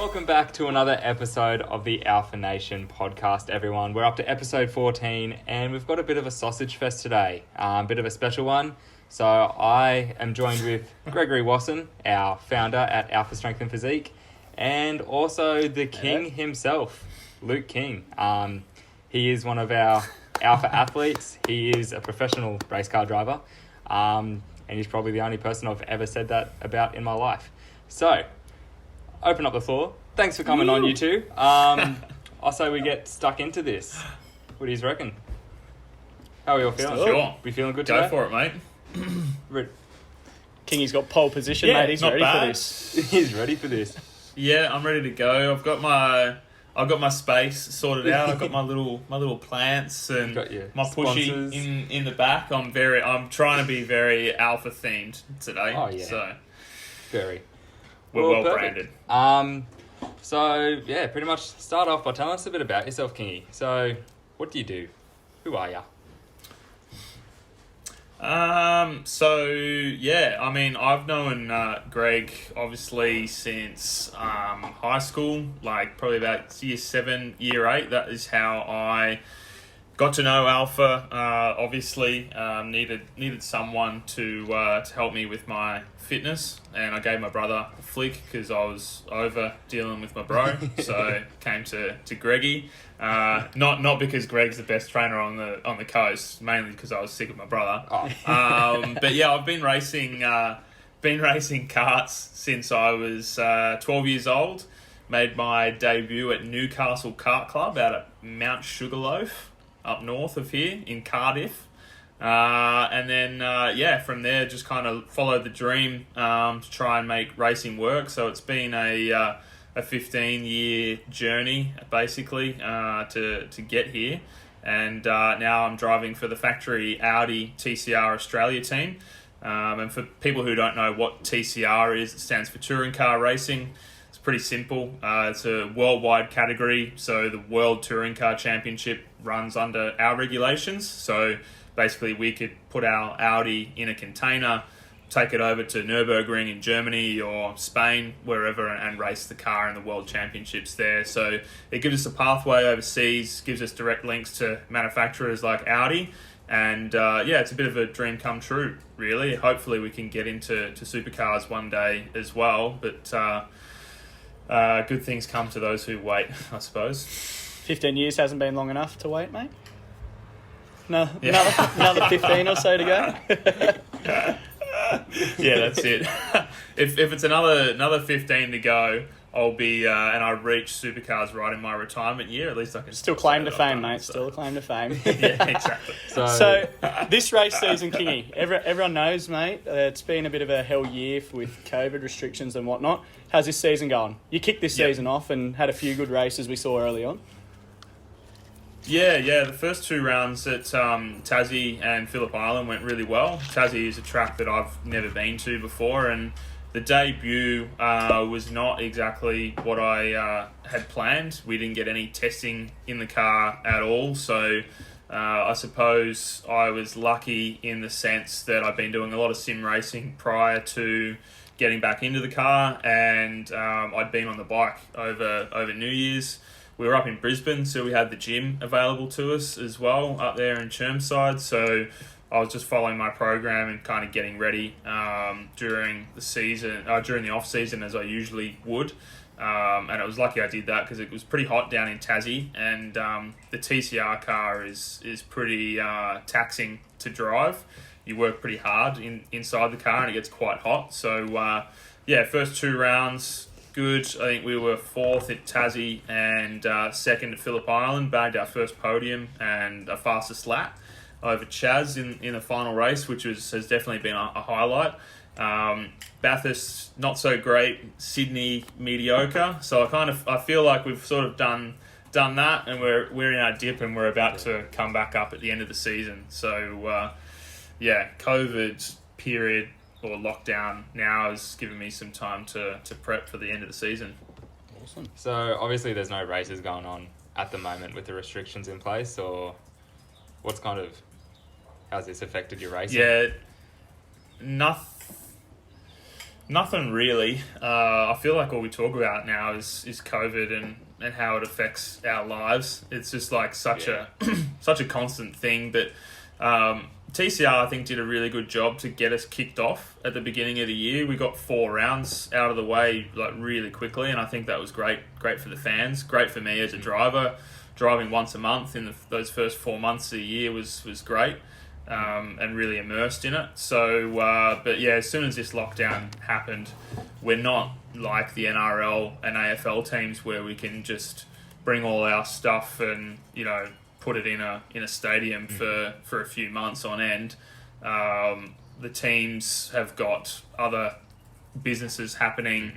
Welcome back to another episode of the Alpha Nation podcast, everyone. We're up to episode 14 and we've got a bit of a sausage fest today, a bit of a special one. So I am joined with Gregory Wasson, our founder at Alpha Strength and Physique, and also the king himself, Luke King. He is one of our Alpha athletes. He is a professional race car driver, and he's probably the only person I've ever said that about in my life. So, open up the floor. Thanks for coming on, you two. Also, we get stuck into this. What do you reckon? How are we all feeling? Sure. We feeling good today? Go for it, mate. Kingy's got pole position, Yeah, mate. He's not ready bad. for this. He's ready for this. Yeah, I'm ready to go. I've got my space sorted out. I've got my little plants and Got your my pushy sponsors. in the back. I'm trying to be very alpha themed today. Oh, yeah. So Very. we're well perfect. branded. So, yeah, pretty much start off by telling us a bit about yourself, Kingy. So, what do you do? Who are you? I've known Greg obviously since high school, like probably about year 7, year 8. That is how I got to know Alpha. Obviously, needed someone to help me with my fitness, and I gave my brother a flick because I was over dealing with my bro. So came to Greggy. Not because Greg's the best trainer on the coast, mainly because I was sick of my brother. Oh. But yeah, I've been racing karts since I was 12 years old. Made my debut at Newcastle Kart Club out at Mount Sugarloaf, up north of here in Cardiff. And then from there just kind of followed the dream to try and make racing work. So it's been a 15-year journey basically to get here, and now I'm driving for the factory Audi TCR Australia team. And for people who don't know what TCR is, it stands for Touring Car Racing. It's pretty simple. It's a worldwide category, so the World Touring Car Championship runs under our regulations. So basically we could put our Audi in a container, take it over to Nürburgring in Germany or Spain, wherever, and race the car in the World Championships there. So it gives us a pathway overseas, gives us direct links to manufacturers like Audi, and it's a bit of a dream come true, really. Hopefully we can get into supercars one day as well, but good things come to those who wait, I suppose. 15 years hasn't been long enough to wait, mate. No, another 15 or so to go. Yeah, that's it. If it's another 15 to go, I'll be and I reach supercars right in my retirement year. At least I can Still claim say to that I've fame, done mate. it, so. Still a claim to fame. Yeah, exactly. So this race season, Kingy, everyone knows, mate, it's been a bit of a hell year with COVID restrictions and whatnot. How's this season going? You kicked this season off and had a few good races we saw early on. Yeah. The first 2 rounds at Tassie and Phillip Island went really well. Tassie is a track that I've never been to before, and the debut was not exactly what I had planned. We didn't get any testing in the car at all, so I suppose I was lucky in the sense that I've been doing a lot of sim racing prior to getting back into the car, and I'd been on the bike over New Year's. We were up in Brisbane, so we had the gym available to us as well up there in Chermside. So I was just following my program and kind of getting ready during the off season as I usually would. And it was lucky I did that because it was pretty hot down in Tassie, and the TCR car is pretty taxing to drive. You work pretty hard inside the car and it gets quite hot. So first 2 rounds, good. I think we were 4th at Tassie and 2nd at Phillip Island. Bagged our first podium and a fastest lap over Chaz in the final race, which has definitely been a highlight. Bathurst, not so great. Sydney, mediocre. So I feel like we've sort of done that, and we're in our dip, and we're about to come back up at the end of the season. So COVID period or lockdown now has given me some time to prep for the end of the season. Awesome. So obviously there's no races going on at the moment with the restrictions in place, or how's this affected your racing? Yeah, Nothing really. I feel like all we talk about now is COVID and how it affects our lives. It's just like such a constant thing. But TCR, I think, did a really good job to get us kicked off at the beginning of the year. We got 4 rounds out of the way like really quickly, and I think that was great for the fans, great for me as a driver. Driving once a month in those first 4 months of the year was great. And really immersed in it. So, but yeah, as soon as this lockdown happened, we're not like the NRL and AFL teams where we can just bring all our stuff and, you know, put it in a stadium for a few months on end. The teams have got other businesses happening.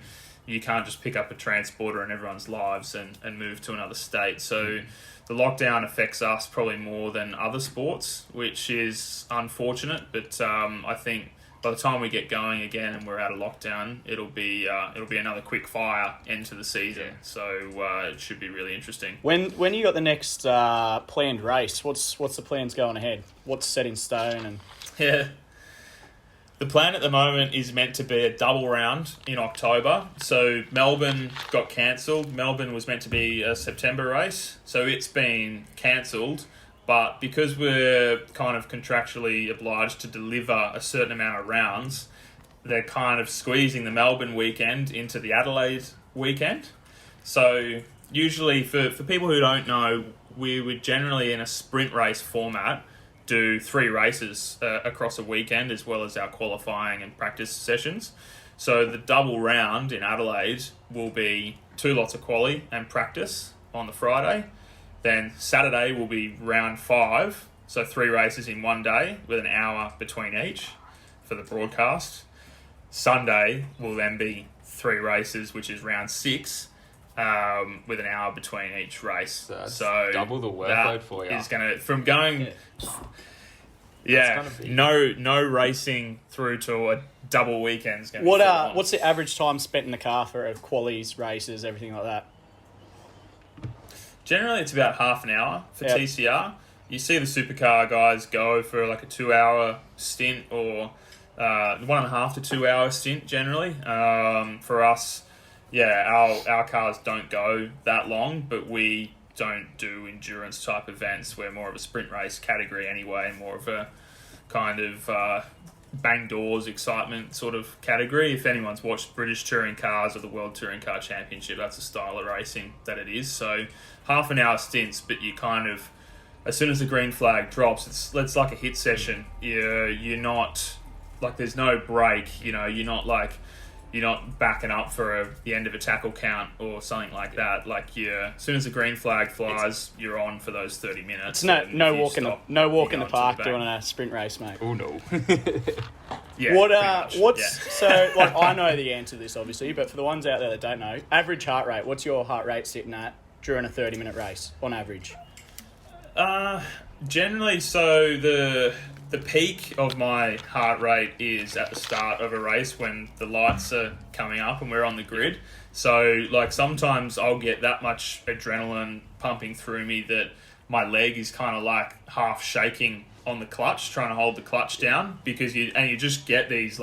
You can't just pick up a transporter in everyone's lives and move to another state. So the lockdown affects us probably more than other sports, which is unfortunate. But I think by the time we get going again and we're out of lockdown, it'll be another quick fire end to the season. Yeah. So it should be really interesting. When you got the next planned race, what's the plans going ahead? What's set in stone? And yeah. The plan at the moment is meant to be a double round in October. So Melbourne got cancelled. Melbourne was meant to be a September race. So it's been cancelled. But because we're kind of contractually obliged to deliver a certain amount of rounds, they're kind of squeezing the Melbourne weekend into the Adelaide weekend. So usually for people who don't know, we would generally in a sprint race format do 3 races across a weekend as well as our qualifying and practice sessions. So the double round in Adelaide will be 2 lots of quali and practice on the Friday. Then Saturday will be round 5, so 3 races in one day with an hour between each for the broadcast. Sunday will then be 3 races, which is round 6, with an hour between each race. So double the workload for you. Is going to no racing through to a double weekend is going to be what's the average time spent in the car for qualies, races, everything like that? Generally, it's about half an hour for TCR. You see the supercar guys go for like a 2-hour stint or 1.5 to 2 hour stint generally. For us, our cars don't go that long, but we don't do endurance type events. We're more of a sprint race category anyway, and more of a kind of bang doors excitement sort of category. If anyone's watched British Touring Cars or the World Touring Car Championship, that's the style of racing that it is. So half an hour stints, but you kind of, as soon as the green flag drops, it's like a hit session. You're not like, there's no break. You know, you're not backing up for the end of a tackle count or something like that. Like, as soon as the green flag flies, you're on for those 30 minutes. It's no walk in the park doing a sprint race, mate. Oh no. Yeah. So like, I know the answer to this obviously, but for the ones out there that don't know, average heart rate. What's your heart rate sitting at during a 30-minute race on average? Generally, so the peak of my heart rate is at the start of a race when the lights are coming up and we're on the grid. So, like, sometimes I'll get that much adrenaline pumping through me that my leg is kind of like half shaking on the clutch, trying to hold the clutch down, because you just get these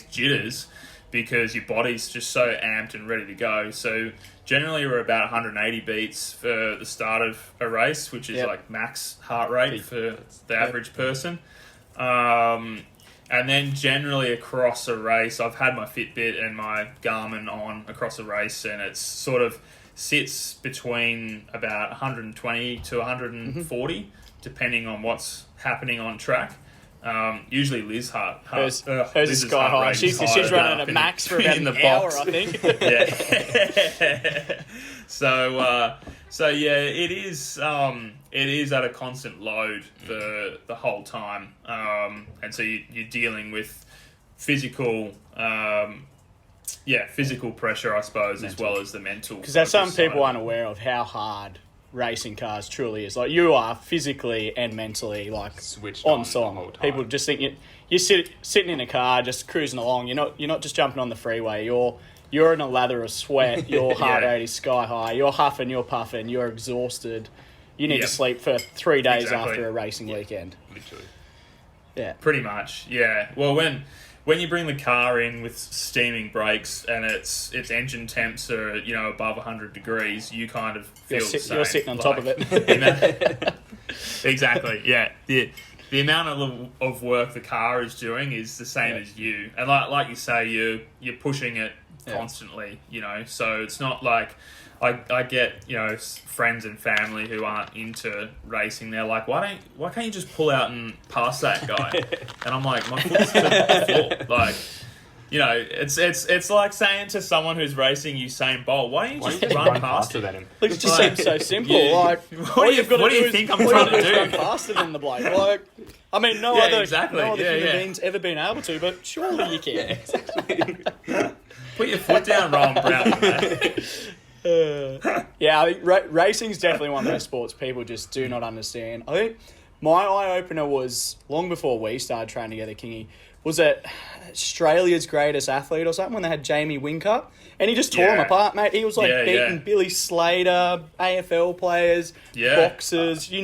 jitters because your body's just so amped and ready to go. So generally we're about 180 beats for the start of a race, which is like max heart rate for the average person. And then generally across a race, I've had my Fitbit and my Garmin on across a race, and it's sort of sits between about 120 to 140, depending on what's happening on track. Usually Liz hers is sky high. She's running at a max for about an hour, I think. Yeah. So yeah, it is at a constant load the whole time, and so you're dealing with physical pressure, I suppose, as well as the mental. Because there's some people unaware of how hard racing cars truly is. Like, you are physically and mentally like switched on song. People just think you're sitting in a car just cruising along. You're not just jumping on the freeway. You're in a lather of sweat. Your heart rate is sky high. You're huffing. You're puffing. You're exhausted. You need to sleep for 3 days after a racing weekend. Literally. Yeah. Pretty much. Yeah. Well, when when you bring the car in with steaming brakes and its engine temps are above 100 degrees, you kind of feel the same. You're sitting on top of it. Exactly. Yeah. The amount of work the car is doing is the same as you, and like you say, you're pushing it constantly. So it's not like I get friends and family who aren't into racing. They're like, why can't you just pull out and pass that guy? And I'm like, my foot's to the floor. Like, it's like saying to someone who's racing Usain Bolt, why don't you just run past him? him? It just seems so simple. Like, what do you think I'm trying to do? Run faster than the bloke. Like, I mean, no other human being's ever been able to, but surely you can. Yeah, exactly. Put your foot down, Rowan Brown, mate. I think racing's definitely one of those sports people just do not understand. I think my eye-opener was long before we started training together, Kingy, was that Australia's greatest athlete or something when they had Jamie Whincup, and he just tore him apart, mate. He was like beating Billy Slater, AFL players, boxers, he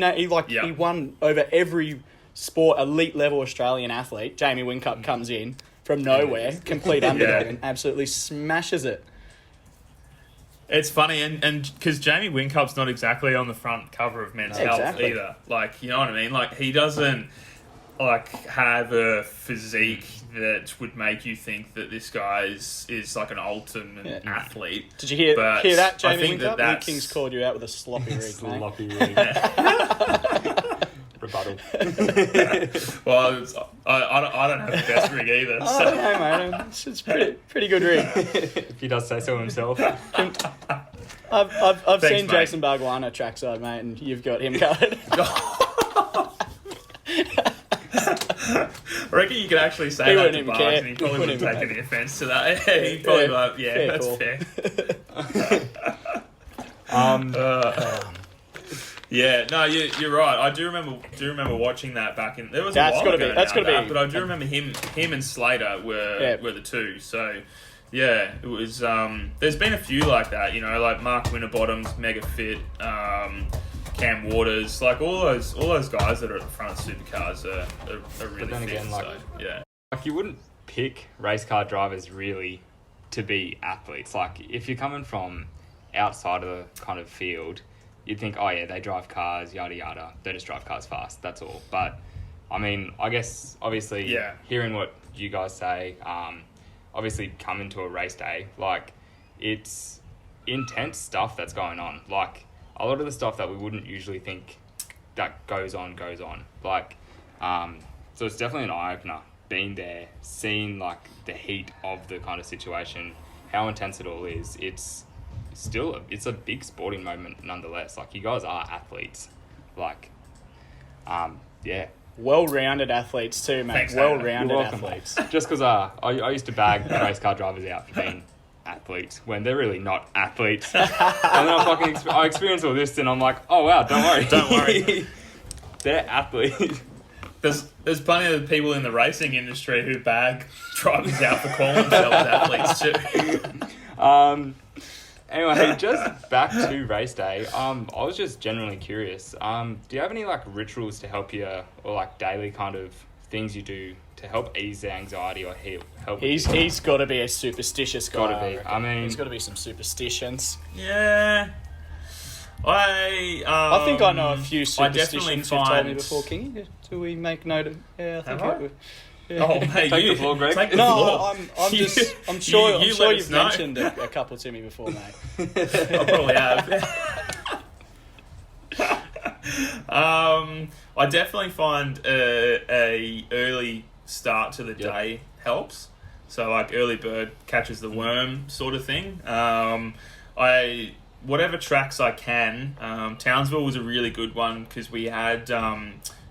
won over every sport, elite level Australian athlete. Jamie Whincup comes in from nowhere, complete underdog, and absolutely smashes it. It's funny, and because Jamie Whincup's not exactly on the front cover of Men's Health either. Like, you know what I mean? Like, he doesn't have a physique that would make you think that this guy is like an ultimate athlete. Did you hear that, Jamie I think Whincup? Luke King's called you out with a sloppy rig, mate. Sloppy rig. Rebuttal. Well, I don't have the best rig either. Oh, So. no, mate. It's pretty good rig. If he does say so himself. I've Thanks, seen mate. Jason Barguana trackside, mate, and you've got him covered. I reckon you could actually say He that wouldn't to even Barge care. and he probably He wouldn't wouldn't take any offence to that. He'd probably be like, fair that's call. fair. Yeah, no, you're right. I do remember watching that back in. There was That's a while gotta ago be- that's now, gotta be- but I do remember him and Slater were the two. So yeah, it was. There's been a few like that. Like Mark Winterbottom's mega fit. Cam Waters, like all those guys that are at the front of supercars are really then fit. again, like- so yeah. Like, you wouldn't pick race car drivers really to be athletes. Like, if you're coming from outside of the kind of field, you'd think, oh yeah, they drive cars, yada yada. They just drive cars fast. That's all. But I mean, I guess obviously hearing what you guys say, obviously coming to a race day, like, it's intense stuff that's going on. Like, a lot of the stuff that we wouldn't usually think that goes on. Like, so it's definitely an eye-opener, being there, seeing, like, the heat of the kind of situation, how intense it all is. It's a big sporting moment nonetheless. Like, you guys are athletes. Like, yeah. Well-rounded athletes too, mate. Thanks, Well-rounded You're welcome, athletes. Just because I used to bag race car drivers out for being athletes when they're really not athletes. And then I experience all this and I'm like, oh wow, don't worry. They're athletes. There's plenty of people in the racing industry who bag drivers out for calling themselves athletes too. Anyway, just back to race day. I was just genuinely curious. Do you have any like rituals to help you, or like daily kind of things you do to help ease the anxiety or help? He's got to be a superstitious guy. Gotta be. I mean, there's got to be some superstitions. Yeah. I think I know a few I definitely superstitions you've told me find- before, Kingy. Do we make note of? Yeah, I think Have I? Yeah. Oh, mate, Take the floor, Greg. Take the No, floor. I'm sure you let us you've know. mentioned a couple to me before, mate. I probably have. I definitely find a early start to the day helps. So like early bird catches the worm sort of thing. Whatever tracks I can. Townsville was a really good one because we had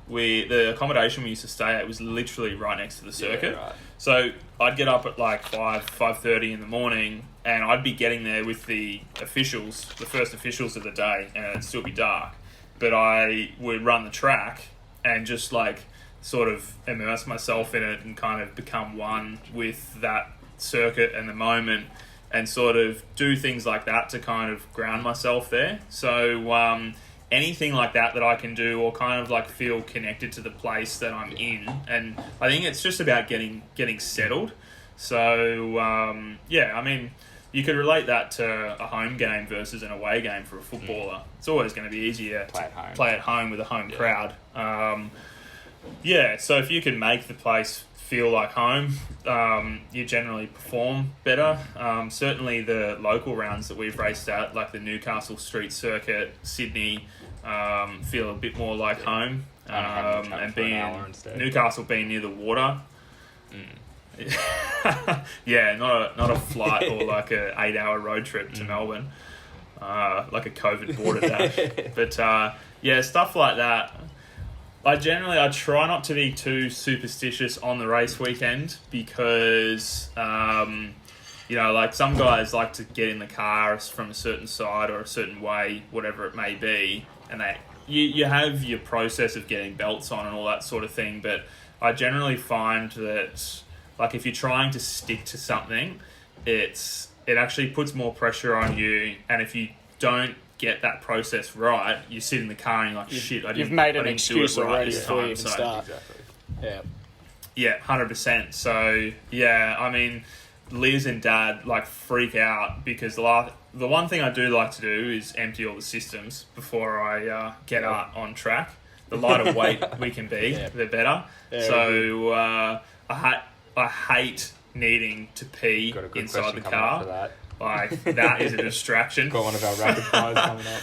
the accommodation we used to stay at was literally right next to the circuit. Yeah, right. So I'd get up at like 5:30 in the morning, and I'd be getting there with the first officials of the day, and it'd still be dark. But I would run the track and just like sort of immerse myself in it and kind of become one with that circuit and the moment, and sort of do things like that to kind of ground myself there. So anything like that I can do, or kind of like feel connected to the place that I'm in. And I think it's just about getting settled. So I mean, you could relate that to a home game versus an away game for a footballer. It's always going to be easier to play at home with a home crowd. So if you can make the place feel like home, you generally perform better. Certainly the local rounds that we've raced at, like the Newcastle Street Circuit, Sydney, feel a bit more like home. And Newcastle being near the water. Not a flight or like a 8-hour road trip to Melbourne, like a COVID border dash. But stuff like that. I try not to be too superstitious on the race weekend because, like some guys like to get in the car from a certain side or a certain way, whatever it may be, and you have your process of getting belts on and all that sort of thing. But I generally find that, like, if you're trying to stick to something, it actually puts more pressure on you, and if you don't get that process right, you sit in the car and you're like, shit, you've made an excuse already before you even start. Exactly. Yeah, 100%. So, I mean, Liz and Dad, like, freak out because the one thing I do like to do is empty all the systems before I get out on track. The lighter weight we can be, the better. So, I hate needing to pee inside the car. Like, that is a distraction. Got one of our rapid fires coming up.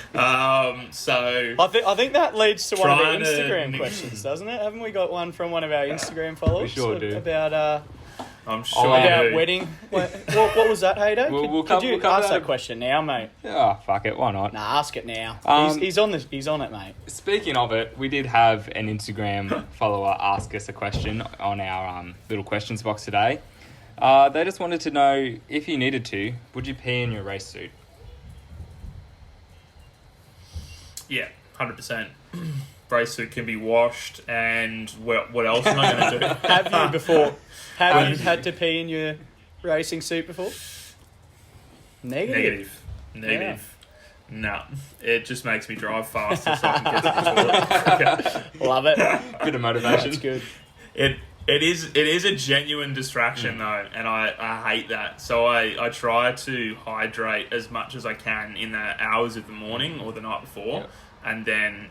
So I think that leads to one of the Instagram questions, doesn't it? Haven't we got one from one of our Instagram followers? We sure do. About I'm sure about wedding. What was that, Haydo? Could you ask that question now, mate? Yeah, fuck it, why not? Nah, ask it now. He's on it, mate. Speaking of it, we did have an Instagram follower ask us a question on our little questions box today. They just wanted to know, if you needed to, would you pee in your race suit? Yeah, 100%. Race suit can be washed, and what else am I going to do? Have you had to pee in your racing suit before? Negative. Yeah. No, it just makes me drive faster so I can get to the toilet. Love it. Bit of motivation. That's good. It is a genuine distraction though, and I hate that. So I try to hydrate as much as I can in the hours of the morning or the night before, and then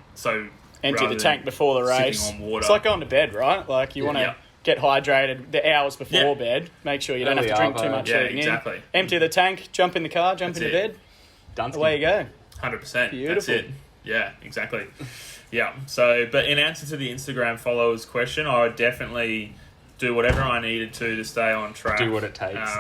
empty the tank before the race. On water. It's like going to bed, right? Like you want to get hydrated the hours before bed. Make sure you don't have to drink too much leading exactly. in. Empty the tank, jump in the car, jump into bed. Done. Away you go. 100%. Beautiful. That's it. Yeah, exactly. Yeah. So, but in answer to the Instagram followers question, I would definitely do whatever I needed to stay on track. Do what it takes.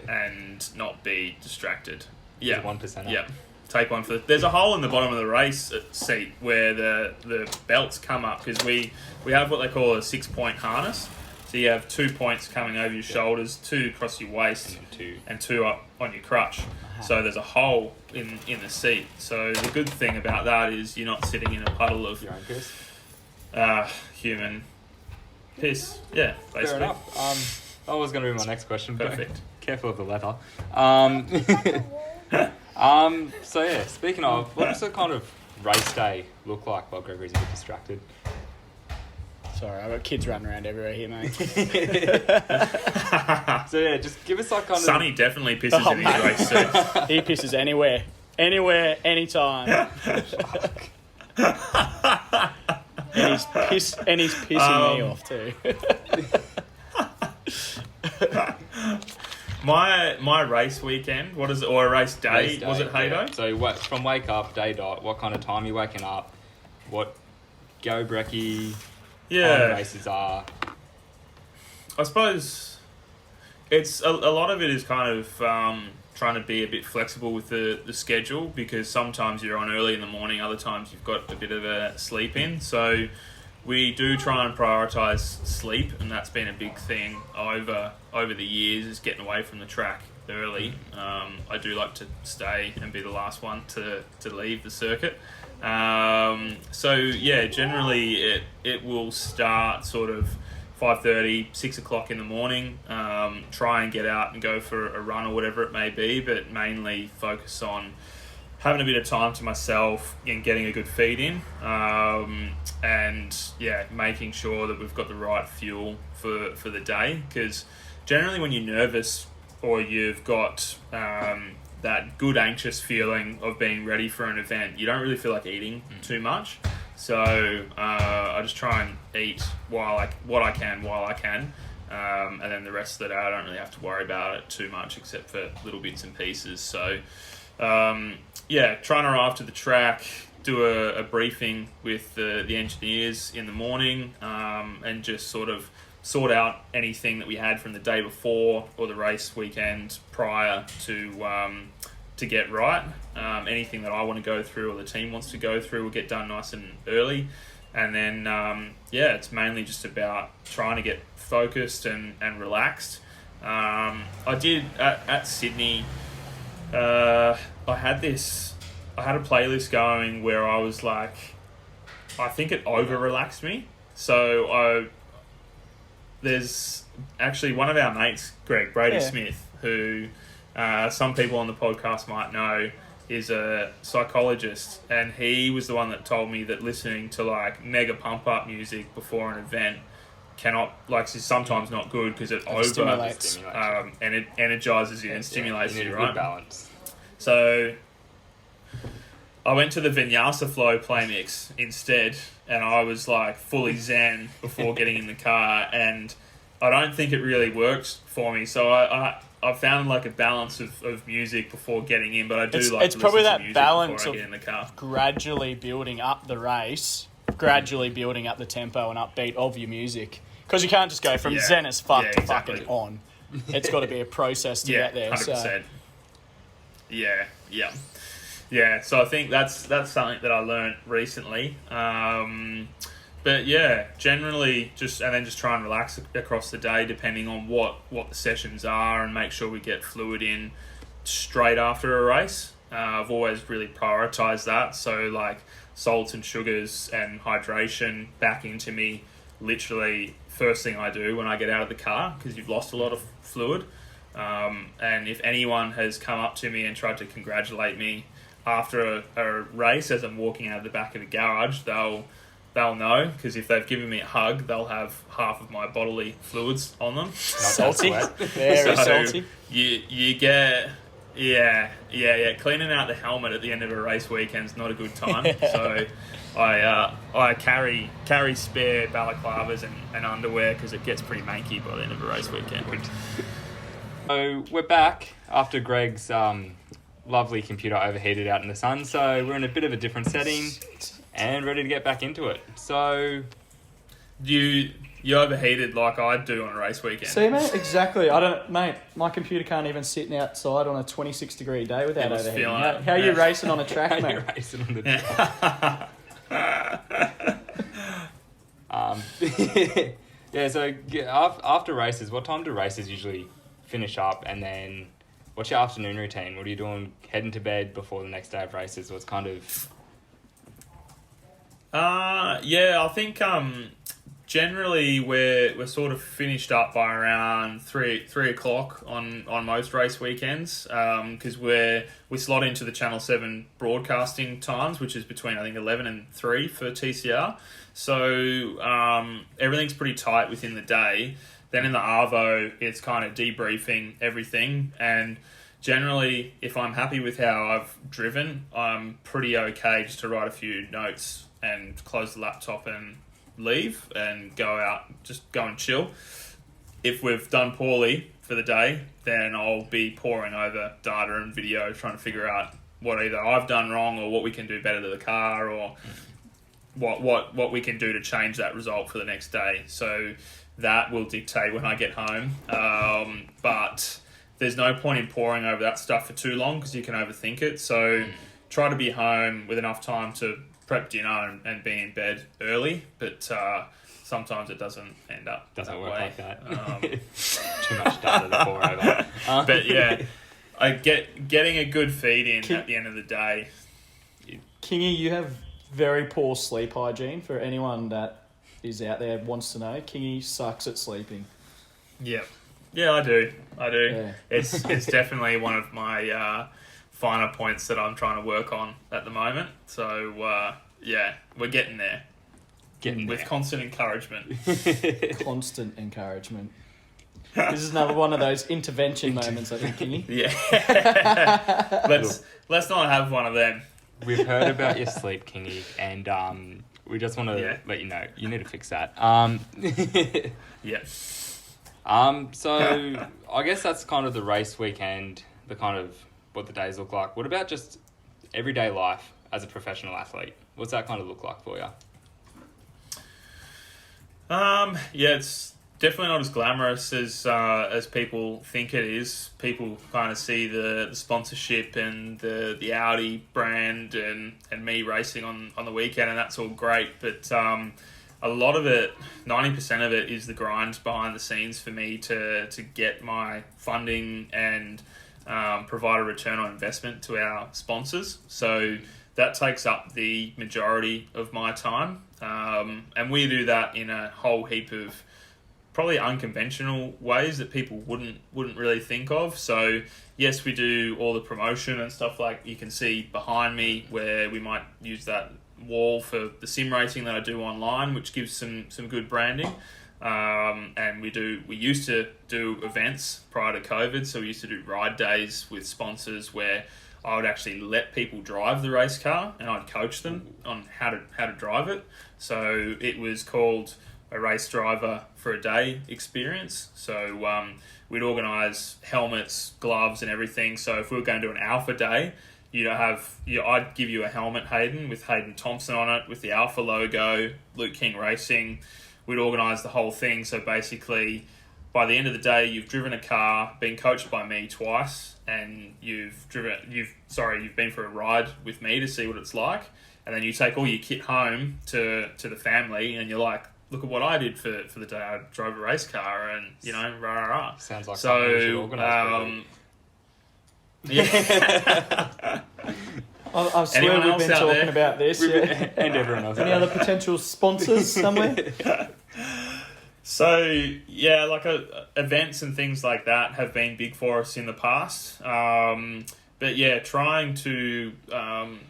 And not be distracted. Yeah. 1%. Yeah. Take one for there's a hole in the bottom of the race seat where the belts come up, because we have what they call a 6-point harness. So you have 2 points coming over your shoulders, 2 across your waist, and 2 up on your crutch. So there's a hole in the seat. So the good thing about that is you're not sitting in a puddle of your own piss. Human piss. Yeah, basically. Fair enough. That was going to be my next question. Perfect. Careful of the letter. So yeah, speaking of, what does the kind of race day look like while Gregory's a bit distracted? Sorry, I've got kids running around everywhere here, mate. So yeah, just give us like kind of... Sonny definitely pisses in his race suit. He pisses anywhere, anytime. and he's pissing me off too. My race weekend, or a race day, was it, Haydo? Yeah. So from wake up, day dot, what kind of time you waking up, what go brekkie races are? I suppose it's a lot of it is kind of trying to be a bit flexible with the schedule, because sometimes you're on early in the morning, other times you've got a bit of a sleep in. So we do try and prioritise sleep, and that's been a big thing over the years, is getting away from the track early. I do like to stay and be the last one to leave the circuit. So yeah, generally it will start sort of 5:30, 6 o'clock in the morning. Try and get out and go for a run or whatever it may be, but mainly focus on having a bit of time to myself and getting a good feed in, and making sure that we've got the right fuel for the day, because generally when you're nervous or you've got that good anxious feeling of being ready for an event, you don't really feel like eating too much. So I just try and eat what I can, and then the rest of the day I don't really have to worry about it too much, except for little bits and pieces. So trying to arrive to the track, do a briefing with the engineers in the morning, and just sort of sort out anything that we had from the day before or the race weekend prior to get right. Anything that I want to go through or the team wants to go through will get done nice and early. And then, it's mainly just about trying to get focused and relaxed. I did at Sydney, I had a playlist going where I was like, I think it over-relaxed me. So there's actually one of our mates, Brady Smith, who some people on the podcast might know, is a psychologist, and he was the one that told me that listening to like mega pump up music before an event is sometimes not good, because it stimulates. And it energizes you and stimulates you. You, Need a right? good balance. So I went to the Vinyasa Flow play mix instead, and I was like fully zen before getting in the car, and I don't think it really worked for me. So I found like a balance of music before getting in, but I do it's probably that balance before I get in the car. Gradually building up the race, gradually building up the tempo and upbeat of your music, because you can't just go from zen as fuck to fucking on. It's got to be a process to get there. 100%. So. Yeah. So I think that's something that I learned recently. But generally just try and relax across the day, depending on what the sessions are, and make sure we get fluid in straight after a race. I've always really prioritized that. So like salts and sugars and hydration back into me literally first thing I do when I get out of the car, because you've lost a lot of fluid. And if anyone has come up to me and tried to congratulate me after a race as I'm walking out of the back of the garage, they'll know, because if they've given me a hug, they'll have half of my bodily fluids on them. Salty. Very salty. You get cleaning out the helmet at the end of a race weekend's not a good time. So I carry spare balaclavas and underwear, because it gets pretty manky by the end of a race weekend. So we're back after Greg's lovely computer overheated out in the sun. So we're in a bit of a different setting and ready to get back into it. So you overheated like I do on a race weekend. See, mate, exactly. My computer can't even sit outside on a 26-degree day without overheating. How are you racing on a track, mate? Racing on the track. So after races, what time do races usually finish up, and then what's your afternoon routine? What are you doing heading to bed before the next day of races? What's kind of... I think generally we're sort of finished up by around 3 o'clock on most race weekends, because we slot into the Channel 7 broadcasting times, which is between I think 11 and 3 for TCR. So everything's pretty tight within the day. Then in the Arvo, it's kind of debriefing everything, and generally, if I'm happy with how I've driven, I'm pretty okay just to write a few notes and close the laptop and leave and go out, just go and chill. If we've done poorly for the day, then I'll be poring over data and video, trying to figure out what either I've done wrong or what we can do better to the car, or what we can do to change that result for the next day. So that will dictate when I get home. But there's no point in poring over that stuff for too long, because you can overthink it. So try to be home with enough time to prep dinner and be in bed early. But sometimes it doesn't end up Doesn't work way. like that. Too much data to pour over. But yeah, getting a good feed in at the end of the day. Kingy, you have very poor sleep hygiene. For anyone that is out there wants to know, Kingy sucks at sleeping. Yeah, I do. Yeah. It's definitely one of my finer points that I'm trying to work on at the moment. So we're getting there. With constant encouragement. Constant encouragement. This is another one of those intervention moments, I think, Kingy. Yeah. Let's not have one of them. We've heard about your sleep, Kingy, and we just want to let you know you need to fix that. Yeah. So I guess that's kind of the race weekend, the kind of what the days look like. What about just everyday life as a professional athlete? What's that kind of look like for you? It's definitely not as glamorous as people think it is. People kind of see the sponsorship and the Audi brand and me racing on the weekend, and that's all great. But a lot of it, 90% of it, is the grind behind the scenes for me to get my funding and provide a return on investment to our sponsors. So that takes up the majority of my time, and we do that in a whole heap of probably unconventional ways that people wouldn't really think of. So yes, we do all the promotion and stuff like you can see behind me, where we might use that wall for the sim racing that I do online, which gives some good branding. And we used to do events prior to COVID, so we used to do ride days with sponsors where I would actually let people drive the race car and I'd coach them on how to drive it. So it was called a race driver for a day experience. So we'd organise helmets, gloves and everything. So if we were going to do an Alpha day, I'd give you a helmet, Hayden, with Hayden Thompson on it, with the Alpha logo, Luke King Racing. We'd organise the whole thing. So basically, by the end of the day, you've driven a car, been coached by me twice, and you've been for a ride with me to see what it's like. And then you take all your kit home to the family, and you're like, look at what I did for the day. I drove a race car, and rah. Sounds like something we should organise. Yeah. I swear we've been talking about this. And everyone else. Any other potential sponsors somewhere? So, events and things like that have been big for us in the past. But yeah, trying to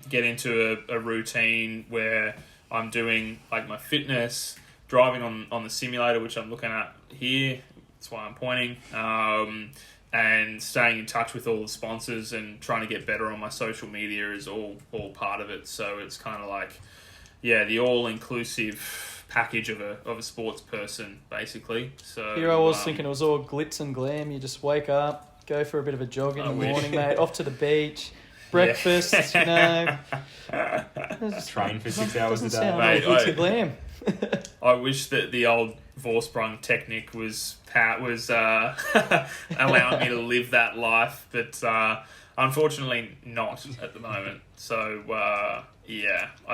get into a routine where I'm doing like my fitness, driving on the simulator, which I'm looking at here. That's why I'm pointing. And staying in touch with all the sponsors and trying to get better on my social media is all part of it. So it's kind of like, the all-inclusive package of a sports person, basically. So here I was thinking it was all glitz and glam. You just wake up, go for a bit of a jog in the morning, mate, off to the beach, breakfast, Train for 6 hours a day. Mate, glitz and glam. I wish that the old Vorsprung Technic was allowing me to live that life, but unfortunately not at the moment. So I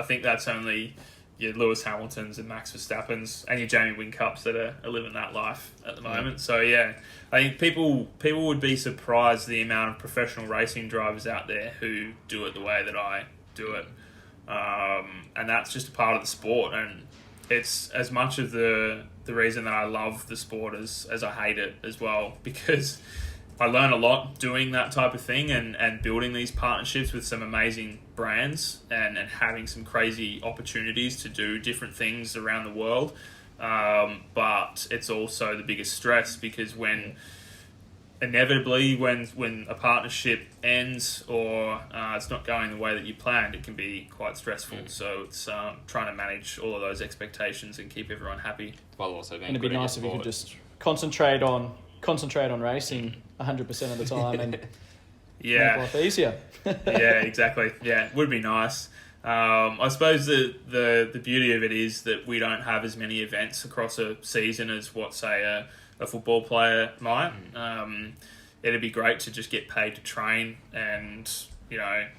think that's only your Lewis Hamiltons and Max Verstappens and your Jamie Whincups that are living that life at the moment. So I think people would be surprised the amount of professional racing drivers out there who do it the way that I do it, and that's just a part of the sport. And it's as much of the reason that I love the sport as I hate it as well, because I learn a lot doing that type of thing and building these partnerships with some amazing brands and having some crazy opportunities to do different things around the world. But it's also the biggest stress, because when a partnership ends or it's not going the way that you planned, it can be quite stressful. So it's trying to manage all of those expectations and keep everyone happy. While also being and it'd be nice if you could just concentrate on racing 100% of the time and make life easier. Yeah, exactly. Yeah, it would be nice. I suppose the beauty of it is that we don't have as many events across a season as what, say, a football player might. It'd be great to just get paid to train and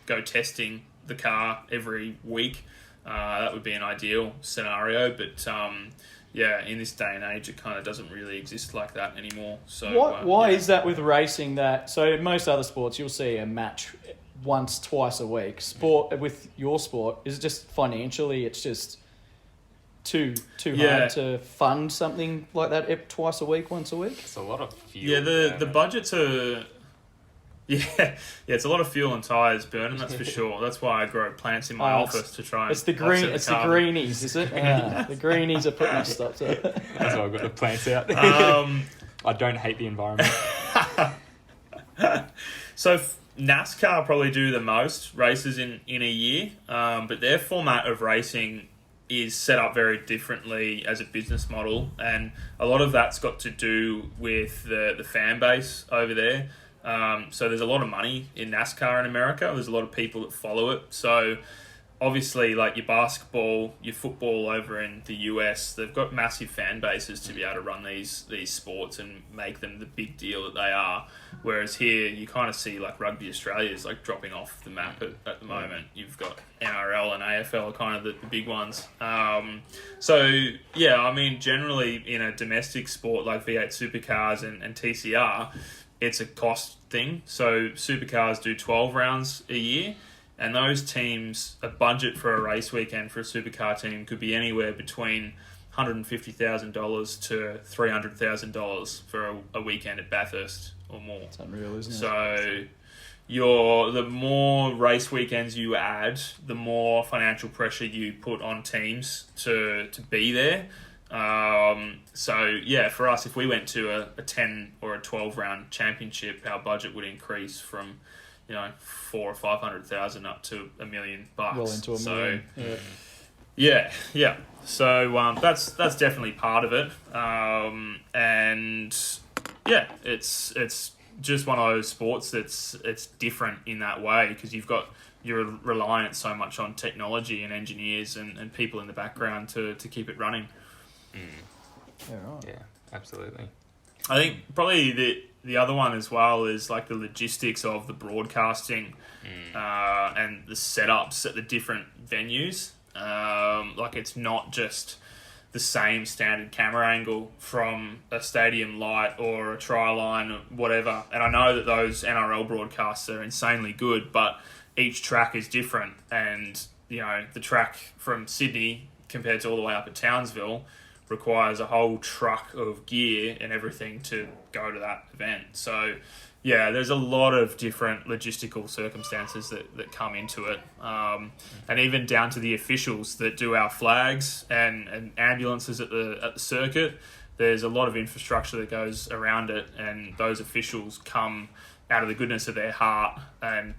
go testing the car every week. That would be an ideal scenario, but in this day and age, it kind of doesn't really exist like that anymore. So why is that with racing? So in most other sports, you'll see a match once, twice a week. With your sport, is it just financially? It's just too hard to fund something like that twice a week, once a week. It's a lot of fuel. Yeah, the budgets are Yeah, it's a lot of fuel and tyres burning, that's for sure. That's why I grow plants in my office to try and It's the green. offset It's the the carbon. greenies, is it? The greenies are putting us stops up. That's why I've got the plants out. I don't hate the environment. So NASCAR probably do the most races in a year, but their format of racing is set up very differently as a business model, and a lot of that's got to do with the fan base over there. So there's a lot of money in NASCAR in America. There's a lot of people that follow it. So obviously, like your basketball, your football over in the US, they've got massive fan bases to be able to run these sports and make them the big deal that they are. Whereas here, you kind of see like Rugby Australia is like dropping off the map at the moment. You've got NRL and AFL are kind of the big ones. So yeah, I mean, generally in a domestic sport like V8 Supercars and TCR, it's a cost thing. So supercars do 12 rounds a year, and those teams, a budget for a race weekend for a supercar team could be anywhere between $150,000 to $300,000 for a weekend at Bathurst or more. It's unreal, isn't it? So the more race weekends you add, the more financial pressure you put on teams to be there. So yeah, for us, if we went to a 10 or a 12 round championship, our budget would increase from, $400,000 or $500,000 up to $1 million. Well into a million. Yeah. So that's definitely part of it. And yeah, it's just one of those sports it's different in that way, because you're reliant so much on technology and engineers and people in the background to keep it running. Yeah, right. Yeah, absolutely. I think probably the other one as well is like the logistics of the broadcasting and the setups at the different venues. Like it's not just the same standard camera angle from a stadium light or a try line or whatever. And I know that those NRL broadcasts are insanely good, but each track is different. And, the track from Sydney compared to all the way up at Townsville requires a whole truck of gear and everything to go to that event. So, yeah, there's a lot of different logistical circumstances that come into it. And even down to the officials that do our flags and ambulances at the circuit, there's a lot of infrastructure that goes around it, and those officials come out of the goodness of their heart and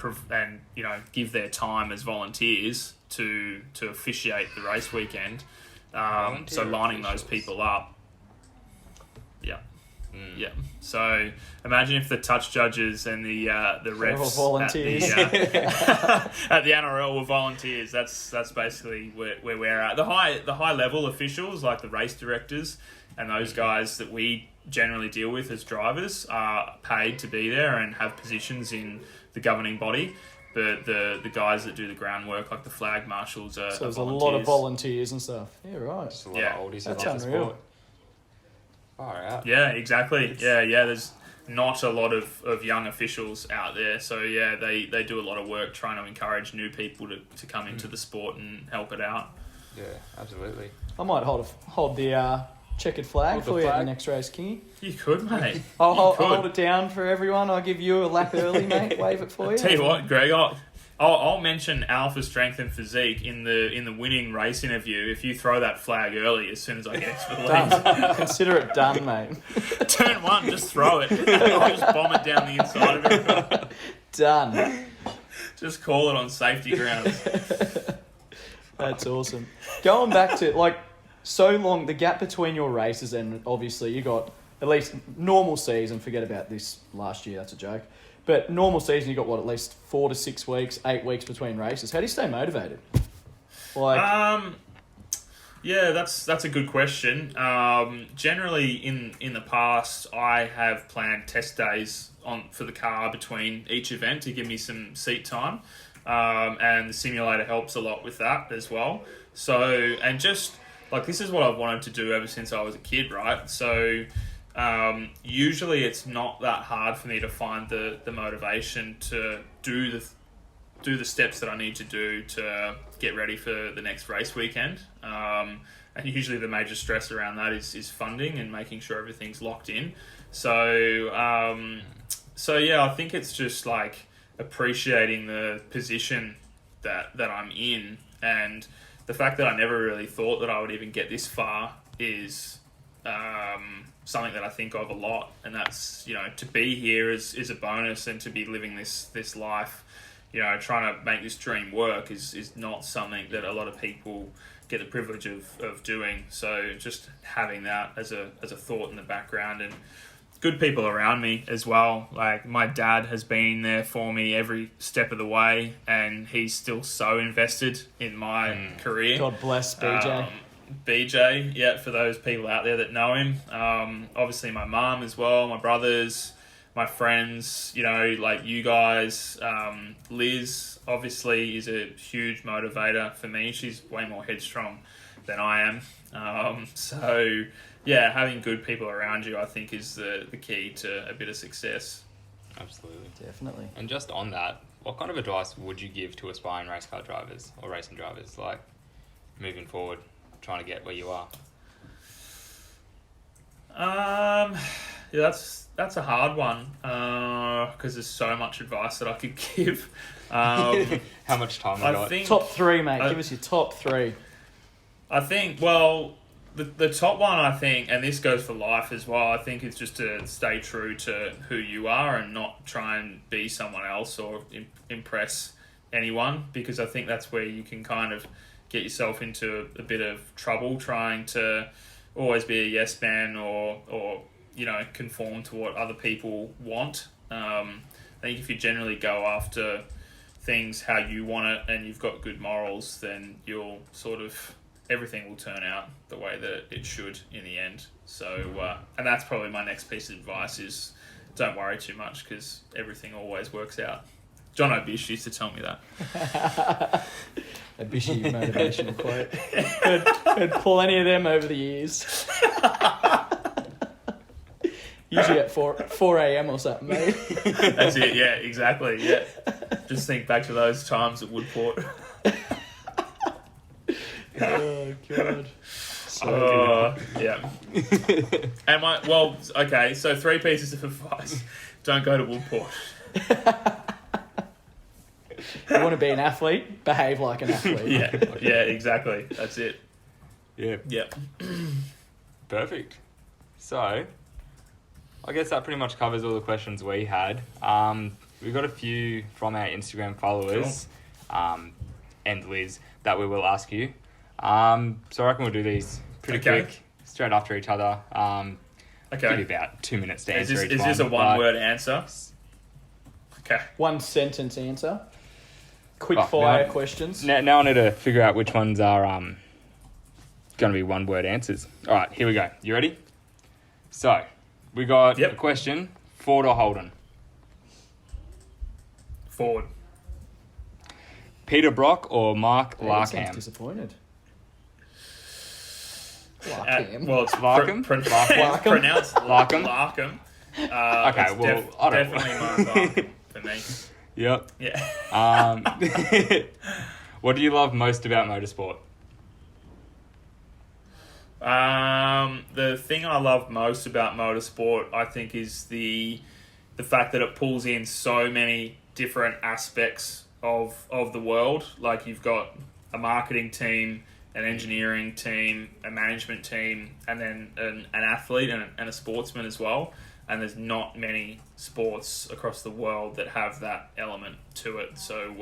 give their time as volunteers to officiate the race weekend. So lining those people up. Yeah. Yeah. So imagine if the touch judges and the refs volunteers. at the NRL were volunteers. That's basically where we're at. The high level officials, like the race directors and those guys that we generally deal with as drivers, are paid to be there and have positions in the governing body. But the guys that do the groundwork, like the flag marshals, are So there's volunteers. a lot of volunteers and stuff. Yeah, right. Just a lot of oldies That's who love the unreal. sport. Far out. Yeah, exactly. Yeah. There's not a lot of young officials out there. So, yeah, they do a lot of work trying to encourage new people to come into the sport and help it out. Yeah, absolutely. I might hold the checkered flag Hold the for you at the flag. next race, Kingy. You could, mate. I'll could. hold it down for everyone. I'll give you a lap early, mate. Wave it for you. Tell you what, Greg, I'll mention Alpha Strength and Physique in the winning race interview if you throw that flag early as soon as I get to the lead. Done. Consider it done, mate. Turn one, just throw it. I'll just bomb it down the inside of it. Done. Just call it on safety grounds. That's awesome. Going back to, so long, the gap between your races, and obviously you got at least normal season, forget about this last year, that's a joke. But normal season, you got at least 4 to 6 weeks, 8 weeks between races. How do you stay motivated? Yeah, that's a good question. Generally, in the past, I have planned test days for the car between each event to give me some seat time, and the simulator helps a lot with that as well. So, and just this is what I've wanted to do ever since I was a kid, right? So, usually it's not that hard for me to find the motivation to do the steps that I need to do to get ready for the next race weekend. And usually the major stress around that is funding and making sure everything's locked in. So So yeah, I think it's just like appreciating the position that I'm in, and the fact that I never really thought that I would even get this far is something that I think of a lot, and that's, you know, to be here is a bonus, and to be living this life, you know, trying to make this dream work is not something that a lot of people get the privilege of doing. So just having that as a thought in the background, and good people around me as well. Like, my dad has been there for me every step of the way, and he's still so invested in my career. God bless BJ. BJ, yeah, for those people out there that know him. Obviously my mum as well, my brothers, my friends, you know, like you guys. Liz, obviously, is a huge motivator for me. She's way more headstrong than I am. So, yeah, having good people around you, I think, is the key to a bit of success. Absolutely. Definitely. And just on that, what kind of advice would you give to aspiring race car drivers or racing drivers, like, moving forward, trying to get where you are? Yeah, that's a hard one, because there's so much advice that I could give. How much time I got? think Top three, mate. Give us your top three. I think, well, the top one, I think, and this goes for life as well, I think it's just to stay true to who you are and not try and be someone else or impress anyone, because I think that's where you can kind of get yourself into a bit of trouble trying to always be a yes man or you know, conform to what other people want. I think if you generally go after things how you want it and you've got good morals, then you'll sort of, everything will turn out the way that it should in the end. So, and that's probably my next piece of advice is don't worry too much, because everything always works out. John O'Bish used to tell me that. A Bishy motivational quote. Heard plenty of them over the years. Usually at 4 a.m. or something, mate. That's it, yeah, exactly, yeah. Just think back to those times at Woodport. Oh, God. So yeah. Okay, so 3 pieces of advice. Don't go to Woodport. you want to be an athlete? Behave like an athlete. Yeah, exactly. That's it. Yeah. Yep. Perfect. So, I guess that pretty much covers all the questions we had. We've got a few from our Instagram followers, and Liz, that we will ask you. So I reckon we'll do these pretty quick, straight after each other. Okay. Give you about 2 minutes to answer each one. Is this a one-word answer? Okay. 1 sentence answer. Quick fire questions. Now I need to figure out which ones are going to be one-word answers. All right, here we go. You ready? So, we got a question. Ford or Holden? Ford. Peter Brock or Mark He sounds Larkham? disappointed. Well, it's Larkham? pronounced Larkham? Larkham. Okay, it's well, I don't know. definitely Mark Larkham for me. Yep. Yeah. What do you love most about motorsport? The thing I love most about motorsport, I think, is the fact that it pulls in so many different aspects of the world. Like, you've got a marketing team, an engineering team, a management team, and then an athlete and a sportsman as well. And there's not many sports across the world that have that element to it. So,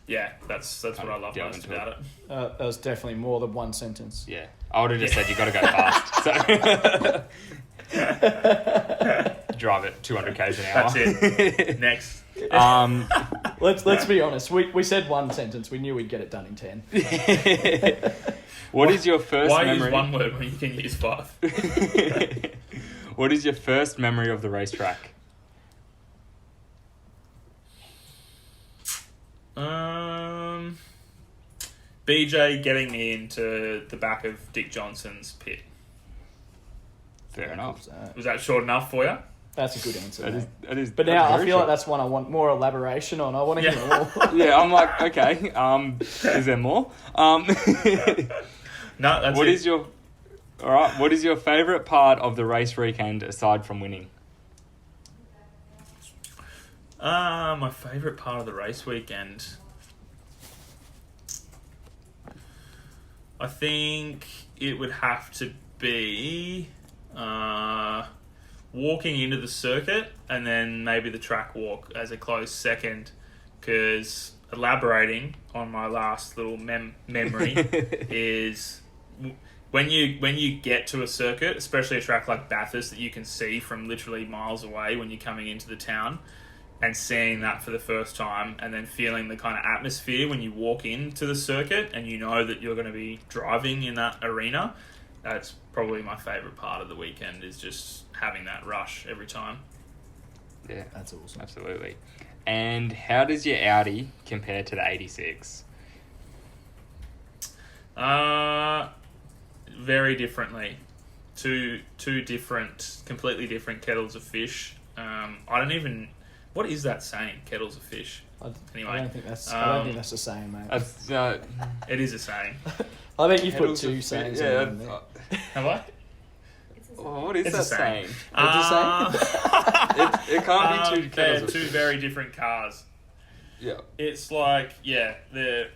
yeah, that's what I love most about it. That was definitely more than 1 sentence. Yeah. I would have just said you got to go fast. So drive at 200 k's an hour. That's it. Next. Let's be honest. We said 1 sentence. We knew we'd get it done in 10. What is your first memory? Why use 1 word when you can use 5? What is your first memory of the racetrack? BJ getting me into the back of Dick Johnson's pit. Fair enough. Was that short enough for you? That's a good answer. That is, but now I feel like that's one I want more elaboration on. I want to hear more. Yeah, I'm like, okay. Is there more? No, that's What it. is your... All right. What is your favourite part of the race weekend aside from winning? My favourite part of the race weekend. I think it would have to be walking into the circuit and then maybe the track walk as a close second, because elaborating on my last little memory is when you get to a circuit, especially a track like Bathurst that you can see from literally miles away when you're coming into the town, and seeing that for the first time, and then feeling the kind of atmosphere when you walk into the circuit and you know that you're going to be driving in that arena. That's probably my favourite part of the weekend, is just having that rush every time. Yeah, That's awesome. absolutely. And how does your Audi compare to the 86? Very differently. Two different, completely different kettles of fish. I don't even... What is that saying? Kettles of fish. Anyway, I don't think that's the same, mate. it is a saying. I bet you've put Kettles two of sayings fish, in there. Have I? What is It's that a saying. saying? It can't be two They're kettles of two fish. very different cars. Yeah. It's like, the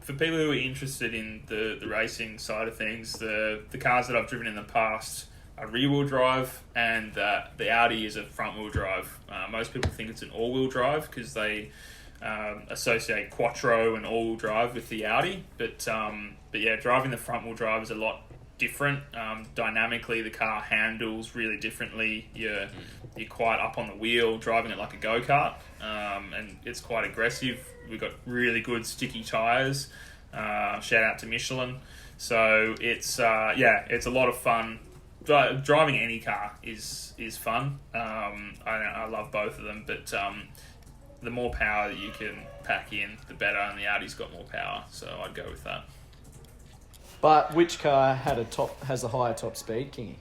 for people who are interested in the racing side of things, the cars that I've driven in the past are rear-wheel drive, and the Audi is a front-wheel drive. Most people think it's an all-wheel drive because they associate quattro and all-wheel drive with the Audi, but yeah, driving the front-wheel drive is a lot different. Dynamically, the car handles really differently. You're quite up on the wheel, driving it like a go-kart, and it's quite aggressive. We've got really good sticky tyres. Shout out to Michelin. So it's it's a lot of fun. Driving any car is fun. I love both of them, but the more power that you can pack in, the better, and the Audi's got more power, so I'd go with that. But which car has the higher top speed, Kingy?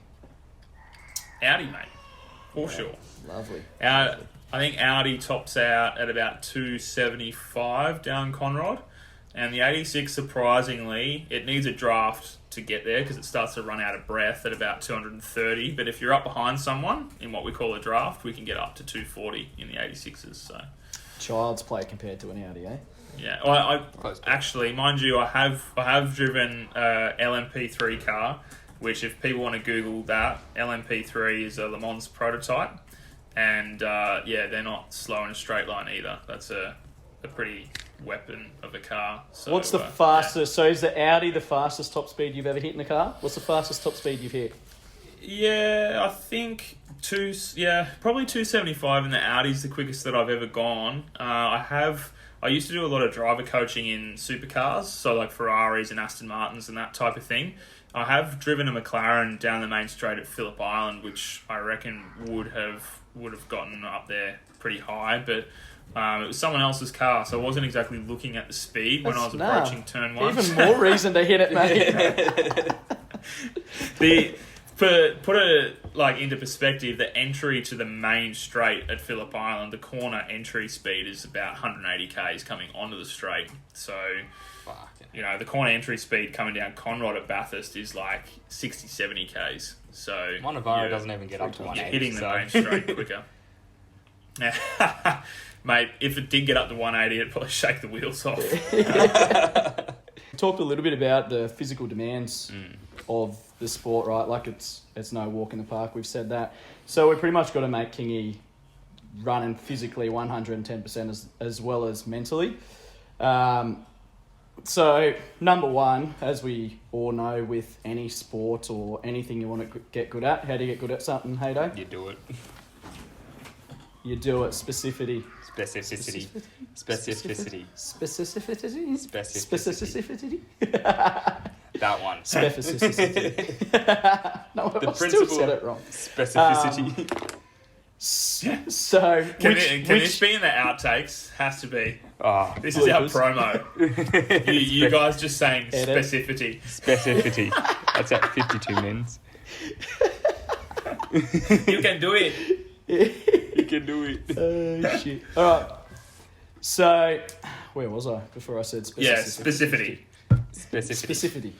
Audi, mate, for sure. Lovely. I think Audi tops out at about 275 down Conrod, and the 86, surprisingly, it needs a draft to get there because it starts to run out of breath at about 230. But if you're up behind someone in what we call a draft, we can get up to 240 in the 86s. So Child's play compared to an Audi, eh? yeah, I actually, mind you, I have driven a LMP3 car, which if people want to Google that, LMP3 is a Le Mans prototype, and they're not slow in a straight line either. That's a pretty weapon of a car. So, What's the fastest? So is the Audi the fastest top speed you've ever hit in a car? What's the fastest top speed you've hit? Yeah, I think probably 275 in the Audi's the quickest that I've ever gone. I used to do a lot of driver coaching in supercars, so like Ferraris and Aston Martins and that type of thing. I have driven a McLaren down the main straight at Phillip Island, which I reckon would have gotten up there pretty high, but it was someone else's car, so I wasn't exactly looking at the speed when I was approaching turn one. Even more reason to hit it, mate. Put it like into perspective, the entry to the main straight at Phillip Island, the corner entry speed is about 180 k's coming onto the straight. So, the corner entry speed coming down Conrod at Bathurst is like 60, 70 k's. So Monavaro doesn't even get up to 180. You're hitting the main straight quicker. Mate, if it did get up to 180, it'd probably shake the wheels off. We talked a little bit about the physical demands of the sport, right? Like it's no walk in the park. We've said that. So we pretty much got to make Kingy running physically 110% as well as mentally. So number one, as we all know, with any sport or anything you want to get good at, how do you get good at something, Haydo? You do it. You do it. Specificity. Specificity. Specificity. Specificity. That one. Specificity. No, The I still principle said it wrong. Specificity. So, Can this be in the outtakes? Has to be. Oh, This is our promo. You guys just saying Edit. specificity. Specificity. That's at 52 mins. You can do it. You can do it. Oh, shit. All right. So, where was I before I said specificity? Yeah, specificity. Specificity.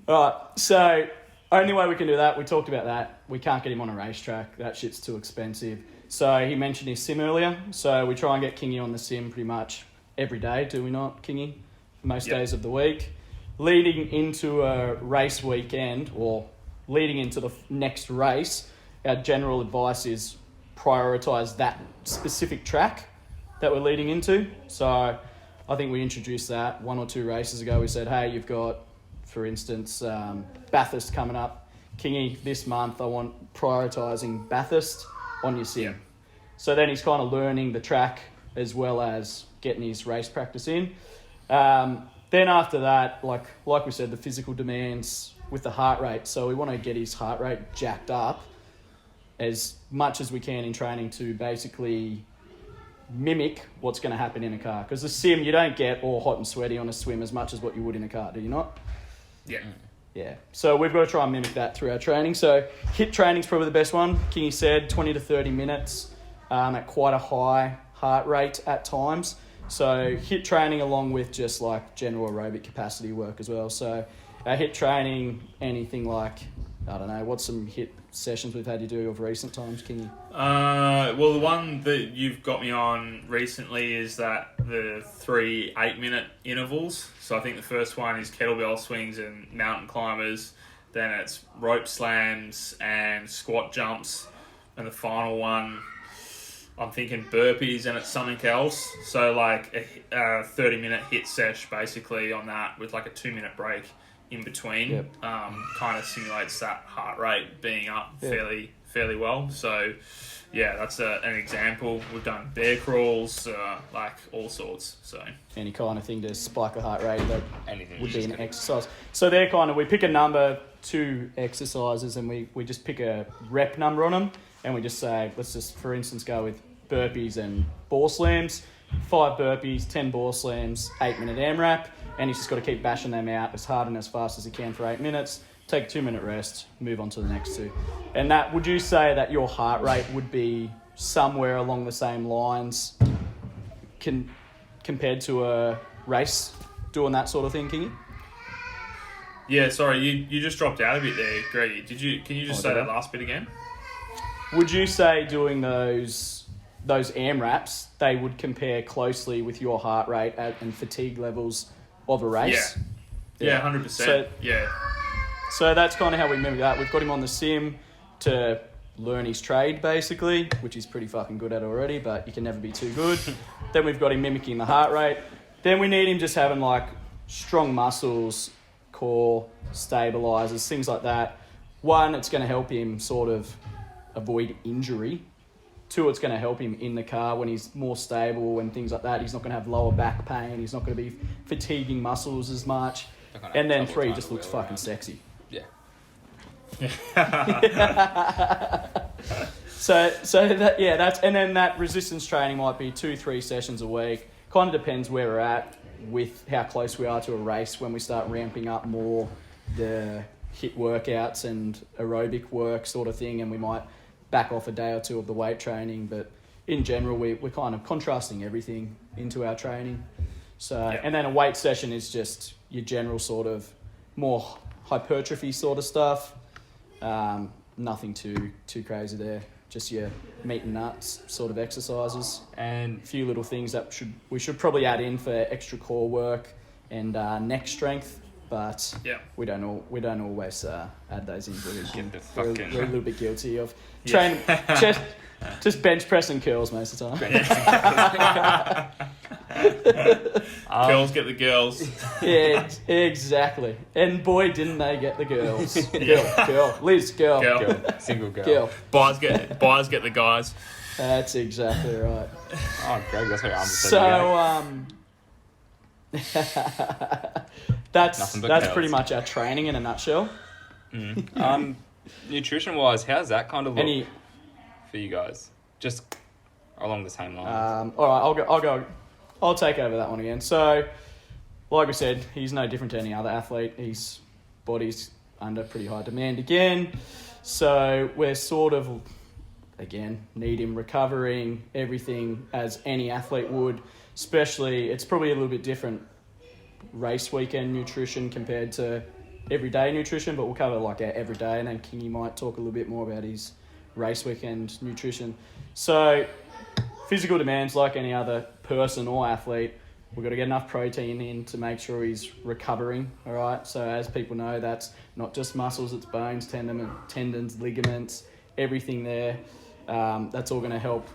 All right. So, Only way we can do that, we talked about that, we can't get him on a racetrack. That shit's too expensive. So he mentioned his sim earlier. So we try and get Kingy on the sim pretty much every day, do we not, Kingy? Most days of the week. Leading into a race weekend, or leading into the next race, our general advice is prioritise that specific track that we're leading into. So I think we introduced that 1 or 2 races ago. We said, hey, you've got, for instance, Bathurst coming up. Kingy, this month I want prioritising Bathurst on your sim. Yeah. So then he's kind of learning the track as well as getting his race practice in. Then after that, like we said, the physical demands with the heart rate. So we want to get his heart rate jacked up as much as we can in training to basically mimic what's going to happen in a car. Because the sim, you don't get all hot and sweaty on a swim as much as what you would in a car, do you not? Yeah. Yeah. So we've got to try and mimic that through our training. So HIIT training's probably the best one. Kingy said 20 to 30 minutes at quite a high heart rate at times. So HIIT training along with just like general aerobic capacity work as well. So our HIIT training, anything like, I don't know, what's some HIIT sessions we've had you do of recent times, Kingy? Well, the one that you've got me on recently is that the 3 8-minute intervals. So I think the first one is kettlebell swings and mountain climbers. Then it's rope slams and squat jumps. And the final one, I'm thinking burpees and it's something else. So like a 30-minute HIIT sesh basically on that with like a 2-minute break in between. Yep. Kind of simulates that heart rate being up fairly well. So yeah, that's an example. We've done bear crawls, like all sorts. So Any kind of thing to spike the heart rate that Anything would be an exercise. So they're kind of, we pick a number, 2 exercises, and we just pick a rep number on them, and we just say, let's just, for instance, go with burpees and ball slams, 5 burpees, 10 ball slams, 8-minute AMRAP, and he's just got to keep bashing them out as hard and as fast as he can for 8 minutes, take a 2-minute rest, move on to the next 2. And that, would you say that your heart rate would be somewhere along the same lines compared to a race doing that sort of thing, Kingy? yeah, sorry, you just dropped out a bit there, Greggy. Can you just say that last bit again? Would you say doing those AMRAPs, they would compare closely with your heart rate and fatigue levels of a race? Yeah, 100%. So that's kind of how we mimic that. We've got him on the sim to learn his trade, basically, which he's pretty fucking good at already, but you can never be too good. Then we've got him mimicking the heart rate. Then we need him just having like strong muscles, core, stabilizers, things like that. 1, it's going to help him sort of avoid injury. 2, it's going to help him in the car when he's more stable and things like that. He's not going to have lower back pain. He's not going to be fatiguing muscles as much. And then 3, just looks fucking sexy. Yeah. So that, yeah, that's, and then that resistance training might be 2-3 sessions a week. Kind of depends where we're at with how close we are to a race. When we start ramping up more the HIIT workouts and aerobic work sort of thing, and we might back off a day or 2 of the weight training, but in general we're kind of contrasting everything into our training. So And then a weight session is just your general sort of more hypertrophy sort of stuff. Nothing too crazy there, just your meat and nuts sort of exercises, And a few little things that we should probably add in for extra core work and neck strength. But we don't always add those in. We're a little bit guilty of training just bench press and curls most of the time. Girls get the girls. Yeah, exactly. And boy, didn't they get the girls. Girl. Liz, girl. Single girl. Boys get the guys. That's exactly right. Oh, Greg, that's what I'm So, that's pretty much our training in a nutshell. Nutrition-wise, how's that kind of look for you guys? Just along the same lines. All right, I'll take over that one again. So, like we said, he's no different to any other athlete. His body's under pretty high demand again. So we're sort of, again, need him recovering everything as any athlete would. Especially, it's probably a little bit different race weekend nutrition compared to everyday nutrition, but we'll cover like our everyday, and then Kingy might talk a little bit more about his race weekend nutrition. So physical demands, like any other person or athlete, we've got to get enough protein in to make sure he's recovering, all right? So as people know, that's not just muscles, it's bones, tendons, ligaments, everything there. That's all going to help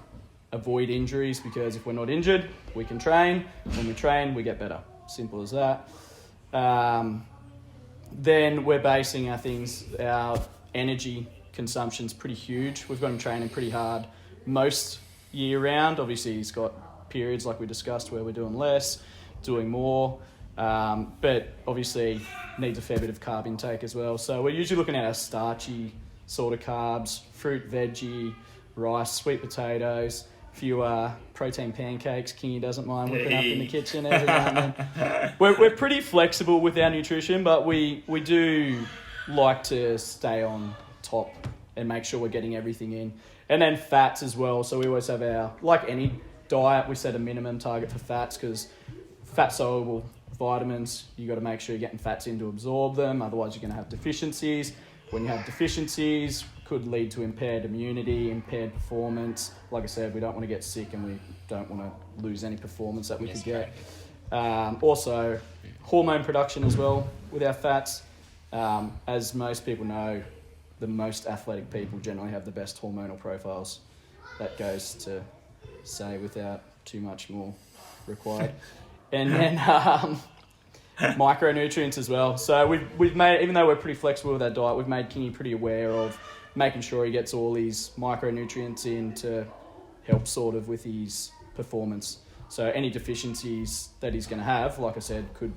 avoid injuries, because if we're not injured, we can train. When we train, we get better. Simple as that. Then we're basing our energy consumption's pretty huge. We've got him training pretty hard most year round. Obviously, he's got periods like we discussed where we're doing less, doing more, but obviously needs a fair bit of carb intake as well. So we're usually looking at our starchy sort of carbs, fruit, veggie, rice, sweet potatoes, a few protein pancakes. Kingy doesn't mind whipping up in the kitchen every now and then. We're pretty flexible with our nutrition, but we do like to stay on top and make sure we're getting everything in. And then fats as well. So we always have like any diet, we set a minimum target for fats, because fat-soluble vitamins, you got to make sure you're getting fats in to absorb them. Otherwise, you're going to have deficiencies. When you have deficiencies, could lead to impaired immunity, impaired performance. Like I said, we don't want to get sick, and we don't want to lose any performance that we could get. Also, hormone production as well with our fats. As most people know, the most athletic people generally have the best hormonal profiles. That goes to say without too much more required. And then micronutrients as well. So we've made, even though we're pretty flexible with our diet, we've made Kingy pretty aware of making sure he gets all these micronutrients in to help sort of with his performance. So any deficiencies that he's going to have, like I said, could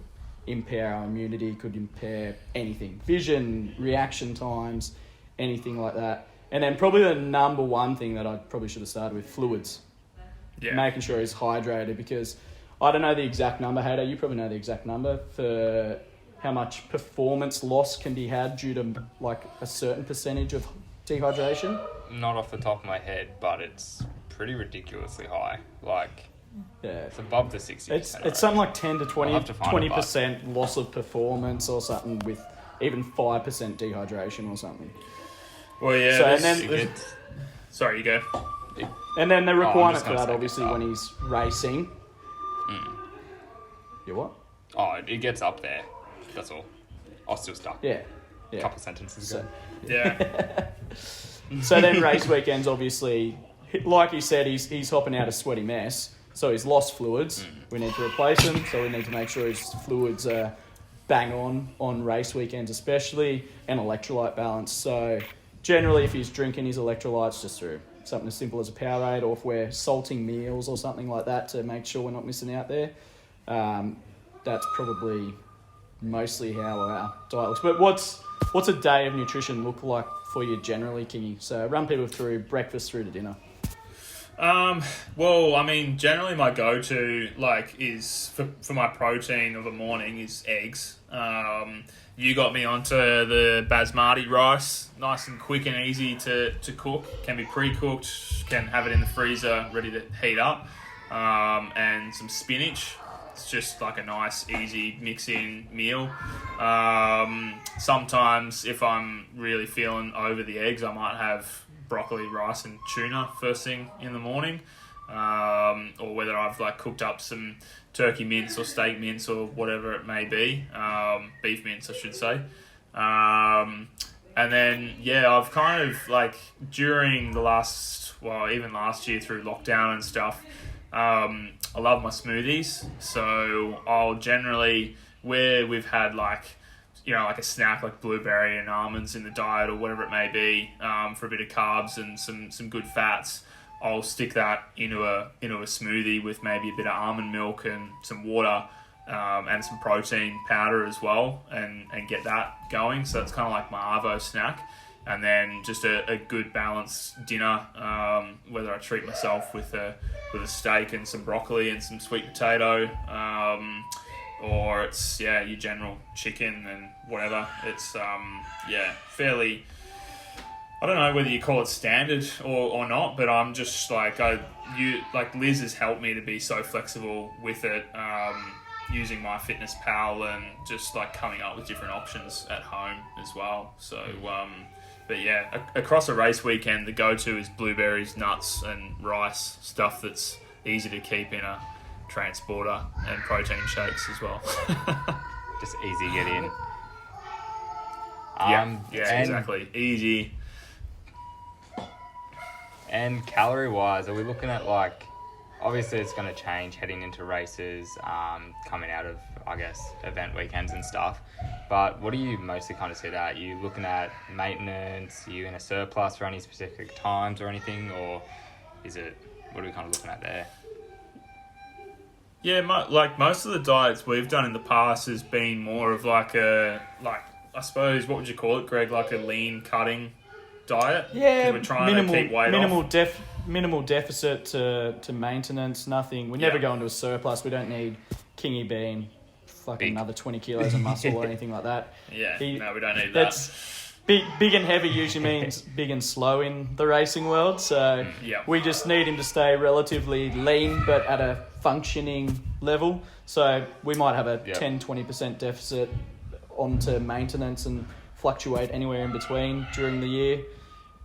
impair our immunity, could impair anything. Vision, reaction times, anything like that. And then probably the number one thing that I probably should have started with, fluids. Yeah. Making sure he's hydrated, because I don't know the exact number. Hayder, you probably know the exact number for how much performance loss can be had due to like a certain percentage of dehydration. Not off the top of my head, but it's pretty ridiculously high. Like, yeah, it's above the 60%. It's something like 10 to 20% loss of performance or something, with even 5% dehydration or something. Well, yeah. So, and then sorry, you go. And then the requirement for that, obviously, when he's racing. You what? Oh, it gets up there. That's all. I'll still stuck. Yeah. A couple sentences ago. Yeah. So then race weekends, obviously, like you said, he's hopping out a sweaty mess. So he's lost fluids. We need to replace them. So we need to make sure his fluids are bang on race weekends especially, and electrolyte balance. So generally, if he's drinking his electrolytes just through something as simple as a Powerade, or if we're salting meals or something like that to make sure we're not missing out there, that's probably mostly how our diet looks. But what's a day of nutrition look like for you generally, Kingy? So run people through breakfast through to dinner. Well, I mean, generally my go-to, like, is for my protein of the morning is eggs. You got me onto the basmati rice, nice and quick and easy to cook. Can be pre-cooked, can have it in the freezer ready to heat up, and some spinach. It's just like a nice, easy mix-in meal. Sometimes, if I'm really feeling over the eggs, I might have broccoli, rice, and tuna first thing in the morning. Or whether I've like cooked up some turkey mince or steak mince or whatever it may be. Beef mince, I should say. And then, yeah, I've kind of like during the even last year through lockdown and stuff, I love my smoothies. So I'll generally, where we've had like a snack like blueberry and almonds in the diet or whatever it may be, for a bit of carbs and some good fats, I'll stick that into a smoothie with maybe a bit of almond milk and some water, and some protein powder as well, and get that going. So that's kind of like my Arvo snack. And then just a good balanced dinner, whether I treat myself with a steak and some broccoli and some sweet potato, or it's your general chicken and whatever. It's fairly, I don't know whether you call it standard or not, but I'm just like Liz has helped me to be so flexible with it. using my Fitness Pal and just like coming up with different options at home as well. So, but yeah, across a race weekend, the go-to is blueberries, nuts, and rice, stuff that's easy to keep in a transporter, and protein shakes as well. Just easy to get in. Yeah, exactly. Easy. And calorie-wise, are we looking at like, obviously it's going to change heading into races, coming out of, I guess, event weekends and stuff. But what do you mostly kind of sit at? Are you looking at maintenance? Are you in a surplus for any specific times or anything? Or is it, what are we kind of looking at there? Yeah, like most of the diets we've done in the past has been more of like a, like, I suppose, what would you call it, Greg? Like a lean cutting diet? Yeah, we're trying to keep weight off. Minimal deficit to maintenance, nothing. We never go into a surplus. We don't need Kingy being fucking another 20 kilos of muscle or anything like that. Yeah, no, we don't need that. Big and heavy usually means big and slow in the racing world. So we just need him to stay relatively lean but at a functioning level. So we might have a 10-20% deficit onto maintenance and fluctuate anywhere in between during the year.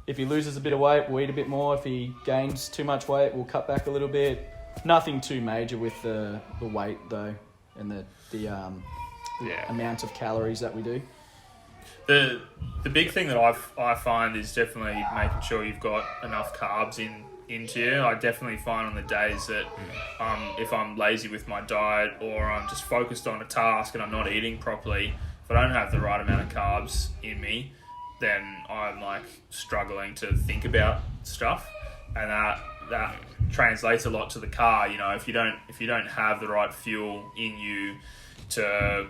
If he loses a bit of weight, we'll eat a bit more. If he gains too much weight, we'll cut back a little bit. Nothing too major with the weight though, and the amount of calories that we do. The big thing that I find is definitely making sure you've got enough carbs into you. I definitely find on the days that if I'm lazy with my diet or I'm just focused on a task and I'm not eating properly, if I don't have the right amount of carbs in me, then I'm like struggling to think about stuff, and that translates a lot to the car. You know, if you don't have the right fuel in you to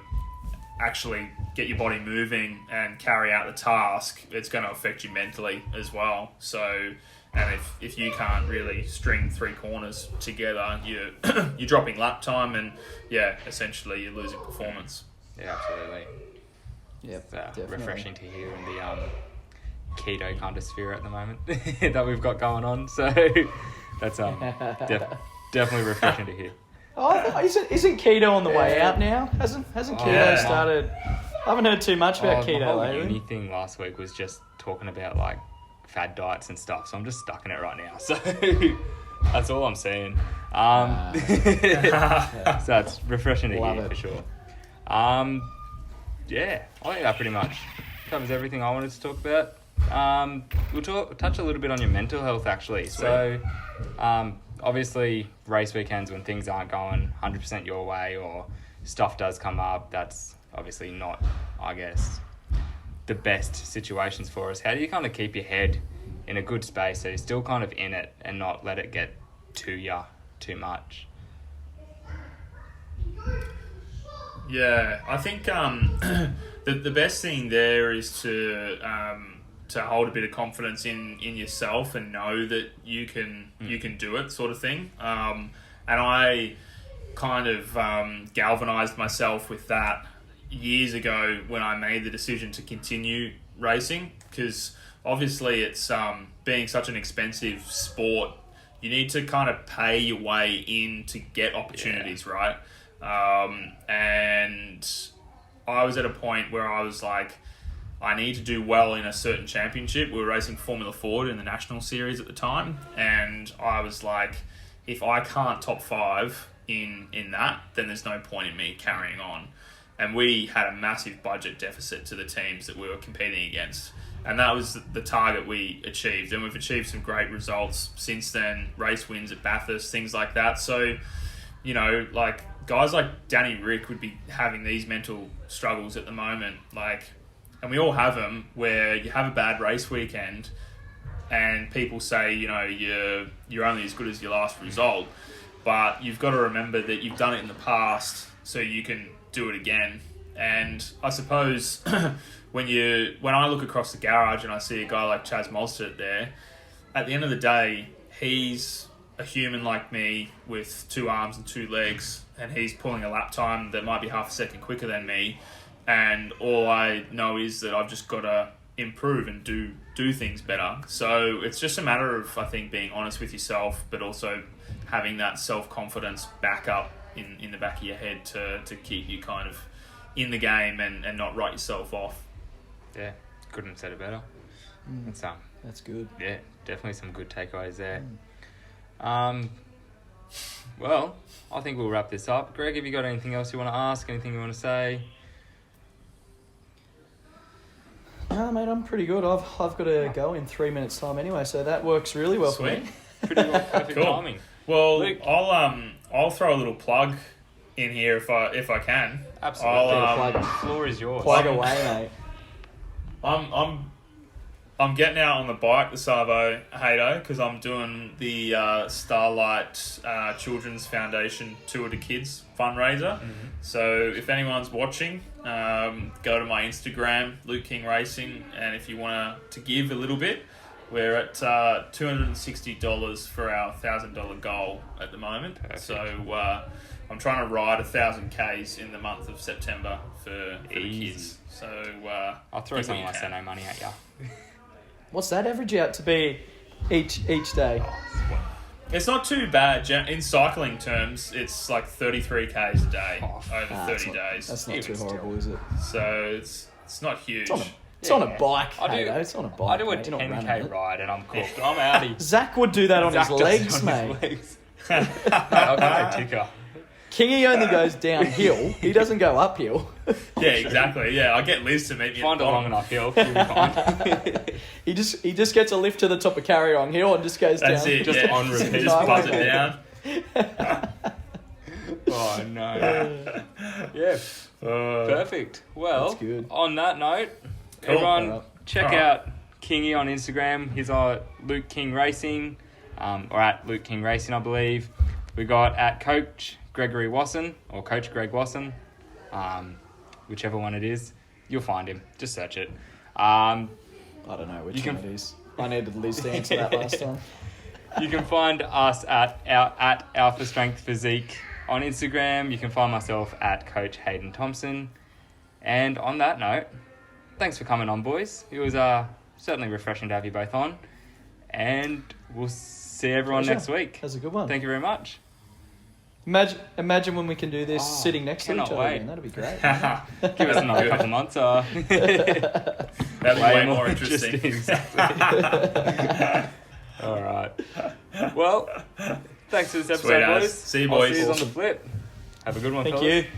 actually get your body moving and carry out the task, it's going to affect you mentally as well. So, and if you can't really string three corners together, you're dropping lap time, and essentially you're losing performance. Yeah, absolutely. Yeah, it's refreshing to hear in the keto kind of sphere at the moment that we've got going on. So that's definitely refreshing to hear. Oh, isn't keto on the way out now? Hasn't keto started? I haven't heard too much about keto the whole lately. uni thing last week was just talking about like fad diets and stuff. So I'm just stuck in it right now. So that's all I'm saying. So it's refreshing to hear for sure. Yeah, I think that pretty much covers everything I wanted to talk about. We'll touch a little bit on your mental health actually. Sweet. So obviously race weekends when things aren't going 100% your way or stuff does come up, that's obviously not, I guess, the best situations for us. How do you kind of keep your head in a good space so you're still kind of in it and not let it get to you too much? Yeah, I think the best thing there is to hold a bit of confidence in yourself and know that you can do it, sort of thing. And I kind of galvanized myself with that years ago when I made the decision to continue racing, because obviously it's being such an expensive sport, you need to kind of pay your way in to get opportunities, right? And I was at a point where I was like, I need to do well in a certain championship. We were racing Formula Ford in the National Series at the time, and I was like, if I can't top 5 in that, then there's no point in me carrying on. And we had a massive budget deficit to the teams that we were competing against. And that was the target we achieved. And we've achieved some great results since then, race wins at Bathurst, things like that. So, you know, like guys like Danny Rick would be having these mental struggles at the moment. Like, and we all have them, where you have a bad race weekend and people say, you know, you're only as good as your last result. But you've got to remember that you've done it in the past, so you can do it again. And I suppose when I look across the garage and I see a guy like Chaz Mostert there, at the end of the day, he's a human like me with 2 arms and 2 legs, and he's pulling a lap time that might be half a second quicker than me. And all I know is that I've just got to improve and do things better. So it's just a matter of, I think, being honest with yourself, but also having that self-confidence back up in the back of your head to keep you kind of in the game and not write yourself off. Yeah, couldn't have said it better. That's good. Yeah, definitely some good takeaways there. Well, I think we'll wrap this up. Greg, have you got anything else you want to ask? Anything you want to say? No, mate, I'm pretty good. I've got to go in 3 minutes' time anyway, so that works really well for me. Pretty well, perfect Cool. timing. Well, Luke. I'll throw a little plug in here if I can. Absolutely. I'll, The floor is yours. Plug away, mate. I'm getting out on the bike, the Savo Hato, because I'm doing the Starlight Children's Foundation Tour to Kids fundraiser. Mm-hmm. So if anyone's watching, go to my Instagram, Luke King Racing, and if you want to give a little bit, we're at $260 for our $1,000 goal at the moment. Perfect. So I'm trying to ride 1,000 Ks in the month of September for the Easy. kids. So I'll throw give some what of my you can. Seno money at ya. What's that average out to be each day? It's not too bad. In cycling terms, it's like 33 Ks a day over 30 days. That's not Even too still. horrible, is it? So it's not huge. It's on a bike, I do- Hato. It's on a bike. I do a mate. You're not running 10k it. ride and I'm cooked. I'm outie. Zach would do that on Zach his does it legs, on mate. his legs. I'll go ticker. Kingy only goes downhill. He doesn't go uphill. Yeah, exactly. Yeah, I get Liz to meet me. Find at a the long bottom. enough hill, you'll be fine. He just gets a lift to the top of Carry On Hill and just goes That's down. it. Just yeah. on repeat. Just buzz it down. Oh no. Yeah, perfect. Well, That's good. on that note, Cool. everyone Alright. check Alright. out Kingy on Instagram. He's on Luke King Racing, or at Luke King Racing, I believe. We got at Coach Gregory Wasson or Coach Greg Wasson, whichever one it is. You'll find him. Just search it. I don't know which You one can- it is. I needed Liz to answer that last time. You can find us at Alpha Strength Physique on Instagram. You can find myself at Coach Hayden Thompson. And on that note, thanks for coming on, boys. It was certainly refreshing to have you both on. And we'll see everyone Pleasure. next week. That's a good one. Thank you very much. Imagine when we can do this Oh, sitting next to each cannot other. wait. Again. That'd be great. Give us another couple months. That'd be way more interesting. Exactly. All right. Well, thanks for this episode, Sweet as. boys. See you, I'll boys. see you on the flip. Have a good one, Thank fellas. you.